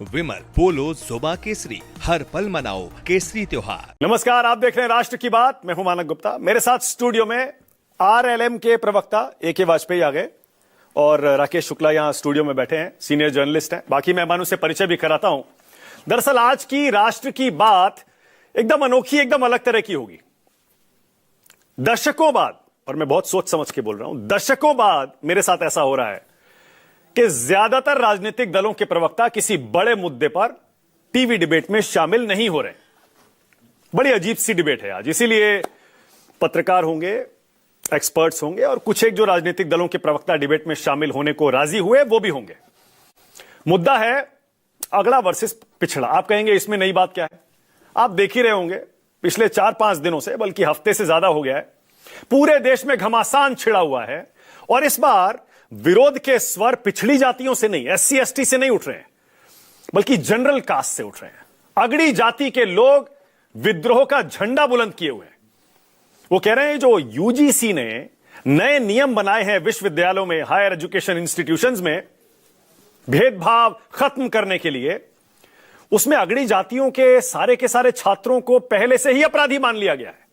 विमल, पोलो, जोबा केसरी, हर पल मनाओ केसरी त्योहार। नमस्कार, आप देख रहे हैं राष्ट्र की बात। मैं हूं मानक गुप्ता। मेरे साथ स्टूडियो में आरएलएम के प्रवक्ता ए.के. वाजपेयी आ गए और राकेश शुक्ला यहां स्टूडियो में बैठे हैं, सीनियर जर्नलिस्ट हैं। बाकी मेहमानों से परिचय भी कराता हूं। दरअसल आज की राष्ट्र की बात एकदम अनोखी, एकदम अलग तरह की होगी। दशकों बाद, और मैं बहुत सोच समझ के बोल रहा हूं, दशकों बाद मेरे साथ ऐसा हो रहा है कि ज्यादातर राजनीतिक दलों के प्रवक्ता किसी बड़े मुद्दे पर टीवी डिबेट में शामिल नहीं हो रहे। बड़ी अजीब सी डिबेट है आज, इसीलिए पत्रकार होंगे, एक्सपर्ट्स होंगे और कुछ एक जो राजनीतिक दलों के प्रवक्ता डिबेट में शामिल होने को राजी हुए वो भी होंगे। मुद्दा है अगड़ा वर्सेस पिछड़ा। आप कहेंगे इसमें नई बात क्या है? आप देख ही रहे होंगे पिछले 4-5 दिनों से, बल्कि हफ्ते से ज्यादा हो गया है, पूरे देश में घमासान छिड़ा हुआ है। और इस बार विरोध के स्वर पिछड़ी जातियों से नहीं, एससी एसटी से नहीं उठ रहे हैं, बल्कि जनरल कास्ट से उठ रहे हैं। अगड़ी जाति के लोग विद्रोह का झंडा बुलंद किए हुए हैं। वो कह रहे हैं जो यूजीसी ने नए नियम बनाए हैं विश्वविद्यालयों में, हायर एजुकेशन इंस्टीट्यूशंस में भेदभाव खत्म करने के लिए, उसमें अगड़ी जातियों के सारे छात्रों को पहले से ही अपराधी मान लिया गया है।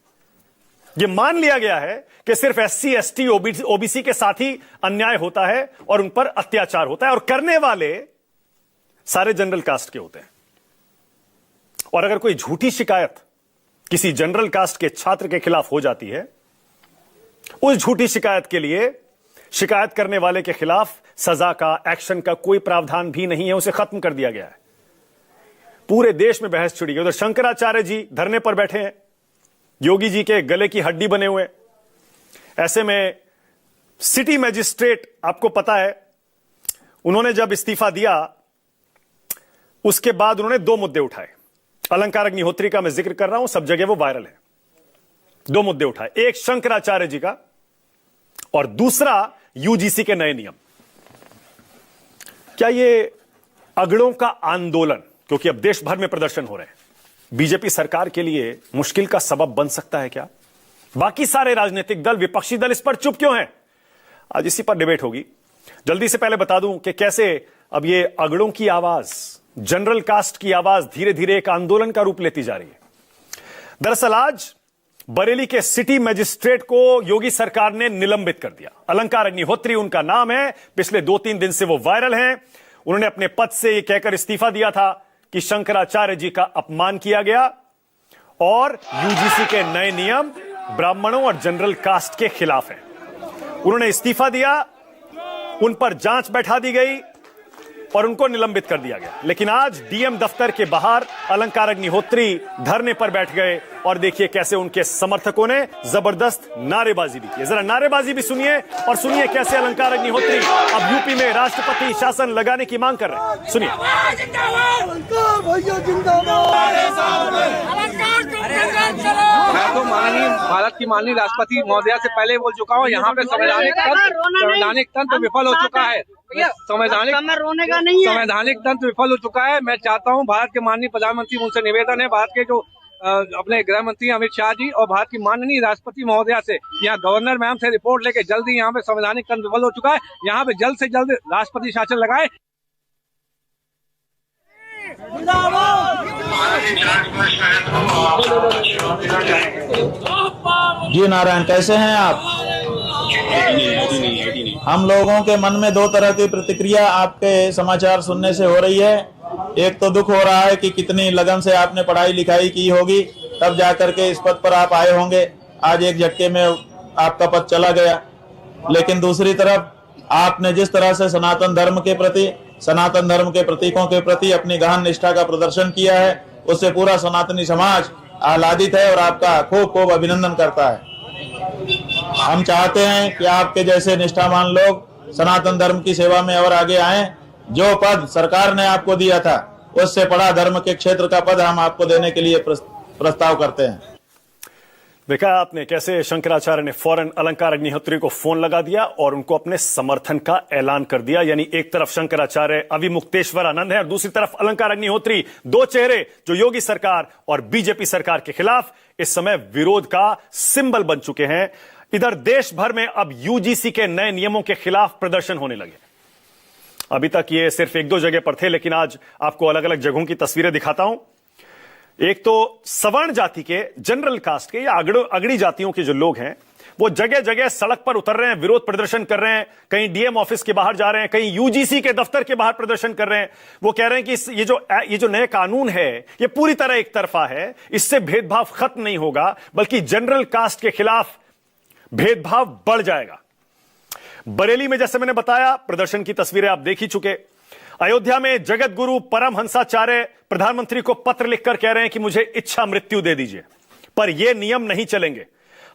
यह मान लिया गया है कि सिर्फ एससी एसटी ओबीसी के साथ ही अन्याय होता है और उन पर अत्याचार होता है, और करने वाले सारे जनरल कास्ट के होते हैं। और अगर कोई झूठी शिकायत किसी जनरल कास्ट के छात्र के खिलाफ हो जाती है, उस झूठी शिकायत के लिए शिकायत करने वाले के खिलाफ सजा का, एक्शन का कोई प्रावधान भी नहीं है, उसे खत्म कर दिया गया है। पूरे देश में बहस छिड़ी है। उधर शंकराचार्य जी धरने पर बैठे हैं, योगी जी के गले की हड्डी बने हुए। ऐसे में सिटी मजिस्ट्रेट, आपको पता है, उन्होंने जब इस्तीफा दिया उसके बाद उन्होंने 2 मुद्दे उठाए। अलंकार अग्निहोत्री का मैं जिक्र कर रहा हूं, सब जगह वो वायरल है। 2 मुद्दे उठाए, एक शंकराचार्य जी का और दूसरा यूजीसी के नए नियम। क्या ये अगड़ों का आंदोलन, क्योंकि अब देश भर में प्रदर्शन हो रहे हैं, बीजेपी सरकार के लिए मुश्किल का सबब बन सकता है क्या? बाकी सारे राजनीतिक दल, विपक्षी दल इस पर चुप क्यों हैं? आज इसी पर डिबेट होगी। जल्दी से पहले बता दूं कि कैसे अब ये अगड़ों की आवाज, जनरल कास्ट की आवाज धीरे धीरे एक आंदोलन का रूप लेती जा रही है। दरअसल आज बरेली के सिटी मजिस्ट्रेट को योगी सरकार ने निलंबित कर दिया। अलंकार अग्निहोत्री उनका नाम है, पिछले 2-3 दिन से वो वायरल हैं। उन्होंने अपने पद से यह कहकर इस्तीफा दिया था कि शंकराचार्य जी का अपमान किया गया और यूजीसी के नए नियम ब्राह्मणों और जनरल कास्ट के खिलाफ हैं। उन्होंने इस्तीफा दिया, उन पर जांच बैठा दी गई और उनको निलंबित कर दिया गया। लेकिन आज डीएम दफ्तर के बाहर अलंकार अग्निहोत्री धरने पर बैठ गए और देखिए कैसे उनके समर्थकों ने जबरदस्त नारेबाजी भी की। जरा नारेबाजी भी सुनिए और सुनिए कैसे अलंकार अग्निहोत्री अब यूपी में राष्ट्रपति शासन लगाने की मांग कर रहे हैं। सुनिए। मैं तो भारत की माननीय राष्ट्रपति महोदया से पहले बोल चुका हूँ, यहाँ पे संवैधानिक तंत्र विफल हो चुका है। संवैधानिक तंत्र विफल हो चुका है। मैं चाहता हूँ भारत के माननीय प्रधानमंत्री, मुझसे निवेदन है, भारत के जो अपने गृह मंत्री अमित शाह जी और भारत की माननीय राष्ट्रपति महोदया से, यहाँ गवर्नर मैम से रिपोर्ट लेके जल्दी यहाँ पे संवैधानिक तंत्र विफल हो चुका है, यहाँ पे जल्द से जल्द राष्ट्रपति शासन लगाए। जी नारायण, कैसे हैं आप? हम लोगों के मन में 2 तरह की प्रतिक्रिया आपके समाचार सुनने से हो रही है। एक तो दुख हो रहा है कि कितनी लगन से आपने पढ़ाई लिखाई की होगी, तब जाकर के इस पद पर आप आए होंगे, आज एक झटके में आपका पद चला गया। लेकिन दूसरी तरफ आपने जिस तरह से सनातन धर्म के प्रति, सनातन धर्म के प्रतीकों के प्रति अपनी गहन निष्ठा का प्रदर्शन किया है, उससे पूरा सनातनी समाज आह्लादित है और आपका खूब खूब अभिनंदन करता है। हम चाहते हैं कि आपके जैसे निष्ठावान लोग सनातन धर्म की सेवा में और आगे आएं। जो पद सरकार ने आपको दिया था, उससे बड़ा धर्म के क्षेत्र का पद हम आपको देने के लिए प्रस्ताव करते हैं। देखा आपने कैसे शंकराचार्य ने फौरन अलंकार अग्निहोत्री को फोन लगा दिया और उनको अपने समर्थन का ऐलान कर दिया। यानी एक तरफ शंकराचार्य अविमुक्तेश्वर आनंद है और दूसरी तरफ अलंकार अग्निहोत्री, 2 चेहरे जो योगी सरकार और बीजेपी सरकार के खिलाफ इस समय विरोध का सिंबल बन चुके हैं। इधर देश भर में अब यूजीसी के नए नियमों के खिलाफ प्रदर्शन होने लगे। अभी तक ये सिर्फ एक दो जगह पर थे, लेकिन आज आपको अलग अलग जगहों की तस्वीरें दिखाता हूं। एक तो सवर्ण जाति के, जनरल कास्ट के या अगड़ी जातियों के जो लोग हैं वो जगह जगह सड़क पर उतर रहे हैं, विरोध प्रदर्शन कर रहे हैं। कहीं डीएम ऑफिस के बाहर जा रहे हैं, कहीं यूजीसी के दफ्तर के बाहर प्रदर्शन कर रहे हैं। वो कह रहे हैं कि ये जो नए कानून है ये पूरी तरह एक तरफा है, इससे भेदभाव खत्म नहीं होगा, बल्कि जनरल कास्ट के खिलाफ भेदभाव बढ़ जाएगा। बरेली में जैसे मैंने बताया, प्रदर्शन की तस्वीरें आप देख ही चुके। अयोध्या में जगत गुरु परमहंसाचार्य प्रधानमंत्री को पत्र लिखकर कह रहे हैं कि मुझे इच्छा मृत्यु दे दीजिए, पर यह नियम नहीं चलेंगे।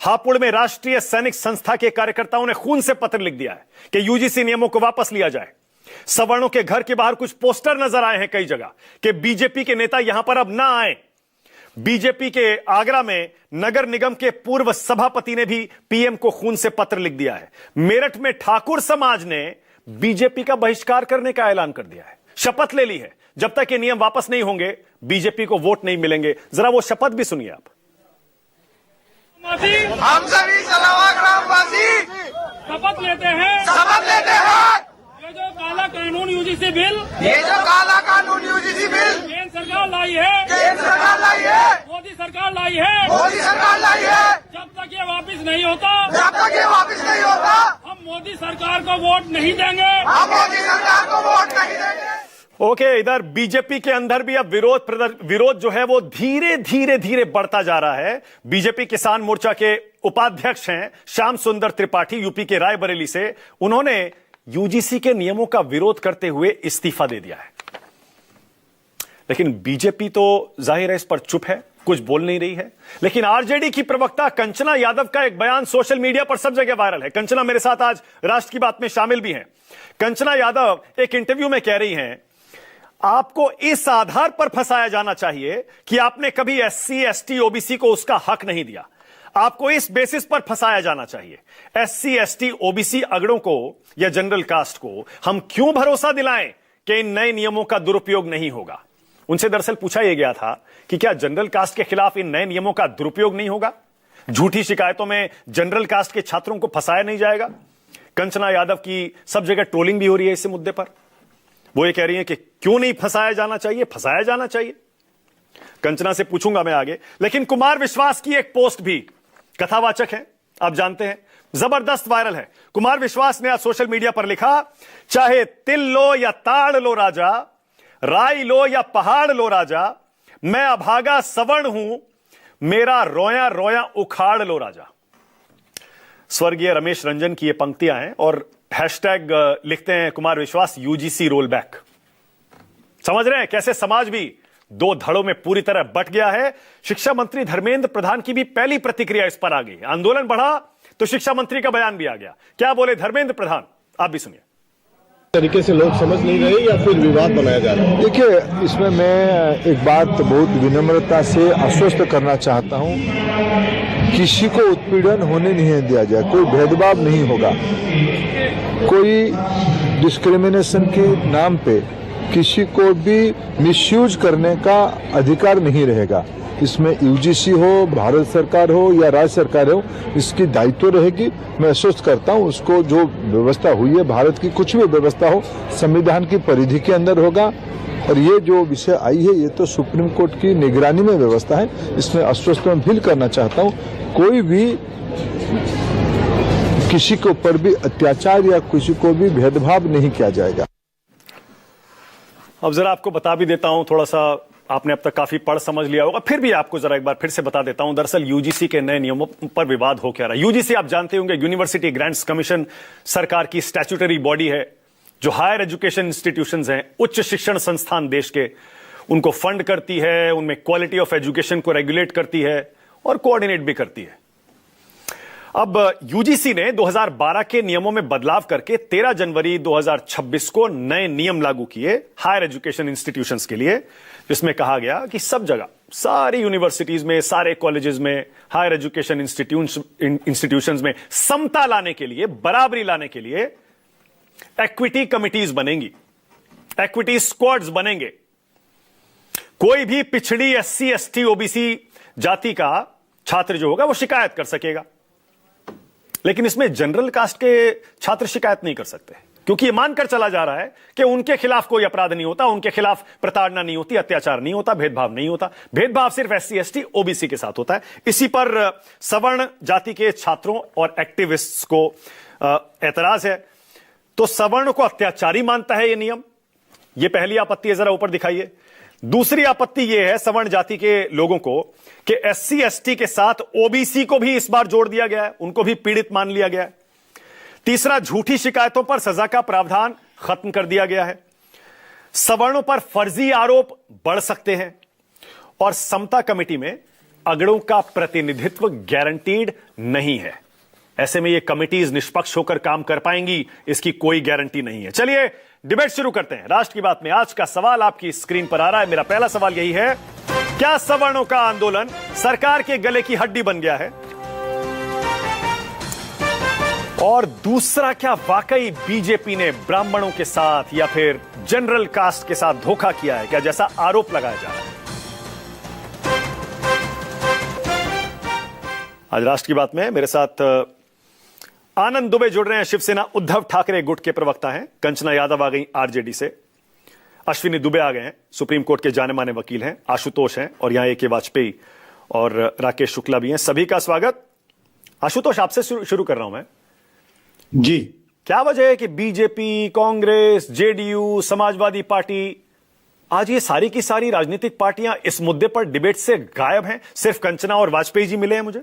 हापुड़ में राष्ट्रीय सैनिक संस्था के कार्यकर्ताओं ने खून से पत्र लिख दिया है कि यूजीसी नियमों को वापस लिया जाए। सवर्णों के घर के बाहर कुछ पोस्टर नजर आए हैं कई जगह कि बीजेपी के नेता यहां पर अब ना आए। बीजेपी के आगरा में नगर निगम के पूर्व सभापति ने भी पीएम को खून से पत्र लिख दिया है। मेरठ में ठाकुर समाज ने बीजेपी का बहिष्कार करने का ऐलान कर दिया है, शपथ ले ली है, जब तक ये नियम वापस नहीं होंगे बीजेपी को वोट नहीं मिलेंगे। जरा वो शपथ भी सुनिए आप। हम सभी सलावा ग्रामवासी शपथ लेते हैं ये जो काला कानून यूजीसी बिल, ये जो काला कानून यूजीसी बिल केंद्र सरकार लाई है, मोदी सरकार लाई है, जब तक ये वापस नहीं होता, हम मोदी सरकार को वोट नहीं देंगे। ओके, इधर बीजेपी के अंदर भी अब विरोध जो है वो धीरे धीरे बढ़ता जा रहा है। बीजेपी किसान मोर्चा के उपाध्यक्ष हैं श्याम सुंदर त्रिपाठी, यूपी के रायबरेली से। उन्होंने यूजीसी के नियमों का विरोध करते हुए इस्तीफा दे दिया है, लेकिन बीजेपी तो जाहिर है इस पर चुप है, कुछ बोल नहीं रही है। लेकिन आरजेडी की प्रवक्ता कंचना यादव का एक बयान सोशल मीडिया पर सब जगह वायरल है। कंचना मेरे साथ आज राष्ट्र की बात में शामिल भी हैं। कंचना यादव एक इंटरव्यू में कह रही हैं, आपको इस आधार पर फंसाया जाना चाहिए कि आपने कभी एससी, एसटी, ओबीसी को उसका हक नहीं दिया। आपको इस बेसिस पर फंसाया जाना चाहिए। एससी, एसटी, ओबीसी अगड़ों को या जनरल कास्ट को हम क्यों भरोसा दिलाएं कि इन नए नियमों का दुरुपयोग नहीं होगा। उनसे दरअसल पूछा यह गया था कि क्या जनरल कास्ट के खिलाफ इन नए नियमों का दुरुपयोग नहीं होगा, झूठी शिकायतों में जनरल कास्ट के छात्रों को फंसाया नहीं जाएगा। कंचना यादव की सब जगह ट्रोलिंग भी हो रही है इस मुद्दे पर। वो ये कह रही हैं कि क्यों नहीं फंसाया जाना चाहिए, फंसाया जाना चाहिए। कंचना से पूछूंगा मैं आगे। लेकिन कुमार विश्वास की एक पोस्ट भी कथावाचक है, आप जानते हैं, जबरदस्त वायरल है। कुमार विश्वास ने आज सोशल मीडिया पर लिखा, चाहे तिल लो या ताड़ लो राजा, राई लो या पहाड़ लो राजा, मैं अभागा सवर्ण हूं, मेरा रोया रोया उखाड़ लो राजा। स्वर्गीय रमेश रंजन की ये पंक्तियां हैं और हैशटैग लिखते हैं कुमार विश्वास यूजीसी रोल बैक। समझ रहे हैं कैसे समाज भी दो धड़ों में पूरी तरह बट गया है। शिक्षा मंत्री धर्मेंद्र प्रधान की भी पहली प्रतिक्रिया इस पर आ गई। आंदोलन बढ़ा तो शिक्षा मंत्री का बयान भी आ गया। क्या बोले धर्मेंद्र प्रधान, आप भी सुनिए। तरीके से लोग समझ नहीं रहे या फिर विवाद बनाया जा रहा है। देखिए, इसमें मैं एक बात बहुत विनम्रता से आश्वस्त करना चाहता हूं, किसी को उत्पीड़न होने नहीं दिया जाए, कोई भेदभाव नहीं होगा, कोई डिस्क्रिमिनेशन के नाम पे किसी को भी मिसयूज करने का अधिकार नहीं रहेगा। इसमें यूजीसी हो, भारत सरकार हो या राज्य सरकार हो, इसकी दायित्व रहेगी। मैं आश्वस्त करता हूं, उसको जो व्यवस्था हुई है, भारत की कुछ भी व्यवस्था हो, संविधान की परिधि के अंदर होगा। और ये जो विषय आई है, ये तो सुप्रीम कोर्ट की निगरानी में व्यवस्था है। इसमें आश्वस्त मैं फील करना चाहता हूं, कोई भी किसी के ऊपर भी अत्याचार या किसी को भी भेदभाव नहीं किया जाएगा। अब जरा आपको बता भी देता हूं, थोड़ा सा आपने अब तक काफी पढ़ समझ लिया होगा, फिर भी आपको जरा एक बार फिर से बता देता हूं। दरअसल यूजीसी के नए नियमों पर विवाद हो क्या रहा है। यूजीसी आप जानते होंगे, यूनिवर्सिटी ग्रांट्स कमीशन, सरकार की स्टैट्यूटरी बॉडी है जो हायर एजुकेशन इंस्टीट्यूशंस हैं, उच्च शिक्षण संस्थान देश के, उनको फंड करती है, उनमें क्वालिटी ऑफ एजुकेशन को रेगुलेट करती है और कोऑर्डिनेट भी करती है। अब यूजीसी ने 2012 के नियमों में बदलाव करके 13 जनवरी 2026 को नए नियम लागू किए हायर एजुकेशन इंस्टीट्यूशंस के लिए, जिसमें कहा गया कि सब जगह, सारी यूनिवर्सिटीज में, सारे कॉलेजेस में, हायर एजुकेशन इंस्टीट्यूशंस में समता लाने के लिए, बराबरी लाने के लिए इक्विटी कमिटीज बनेंगी, इक्विटी स्क्वाड्स बनेंगे। कोई भी पिछड़ी एससी, एसटी, ओबीसी जाति का छात्र जो होगा वो शिकायत कर सकेगा, लेकिन इसमें जनरल कास्ट के छात्र शिकायत नहीं कर सकते, क्योंकि यह मानकर चला जा रहा है कि उनके खिलाफ कोई अपराध नहीं होता, उनके खिलाफ प्रताड़ना नहीं होती, अत्याचार नहीं होता, भेदभाव नहीं होता। भेदभाव सिर्फ SC ST OBC के साथ होता है। इसी पर सवर्ण जाति के छात्रों और एक्टिविस्ट्स को एतराज है। तो सवर्ण को अत्याचारी मानता है यह नियम, यह पहली आपत्ति है, जरा ऊपर दिखाइए। दूसरी आपत्ति यह है सवर्ण जाति के लोगों को कि SC ST के साथ OBC को भी इस बार जोड़ दिया गया है, उनको भी पीड़ित मान लिया गया है। तीसरा, झूठी शिकायतों पर सजा का प्रावधान खत्म कर दिया गया है। सवर्णों पर फर्जी आरोप बढ़ सकते हैं और समता कमेटी में अगड़ों का प्रतिनिधित्व गारंटीड नहीं है। ऐसे में ये कमिटीज निष्पक्ष होकर काम कर पाएंगी, इसकी कोई गारंटी नहीं है। चलिए डिबेट शुरू करते हैं। राष्ट्र की बात में आज का सवाल आपकी स्क्रीन पर आ रहा है। मेरा पहला सवाल यही है, क्या सवर्णों का आंदोलन सरकार के गले की हड्डी बन गया है? और दूसरा, क्या वाकई बीजेपी ने ब्राह्मणों के साथ या फिर जनरल कास्ट के साथ धोखा किया है, क्या जैसा आरोप लगाया जा रहा है? आज राष्ट्र की बात में मेरे साथ आनंद दुबे जुड़ रहे हैं, शिवसेना उद्धव ठाकरे गुट के प्रवक्ता हैं। कंचना यादव आ गई RJD से। अश्विनी दुबे आ गए हैं, सुप्रीम कोर्ट के जाने माने वकील हैं। आशुतोष हैं और यहां AK वाजपेयी और राकेश शुक्ला भी हैं। सभी का स्वागत। आशुतोष, आपसे शुरू कर रहा हूं मैं जी। क्या वजह है कि BJP, Congress, JDU, Samajwadi party, आज ये सारी की सारी राजनीतिक पार्टियां इस मुद्दे पर डिबेट से गायब हैं? सिर्फ कंचना और वाजपेयी जी मिले हैं मुझे।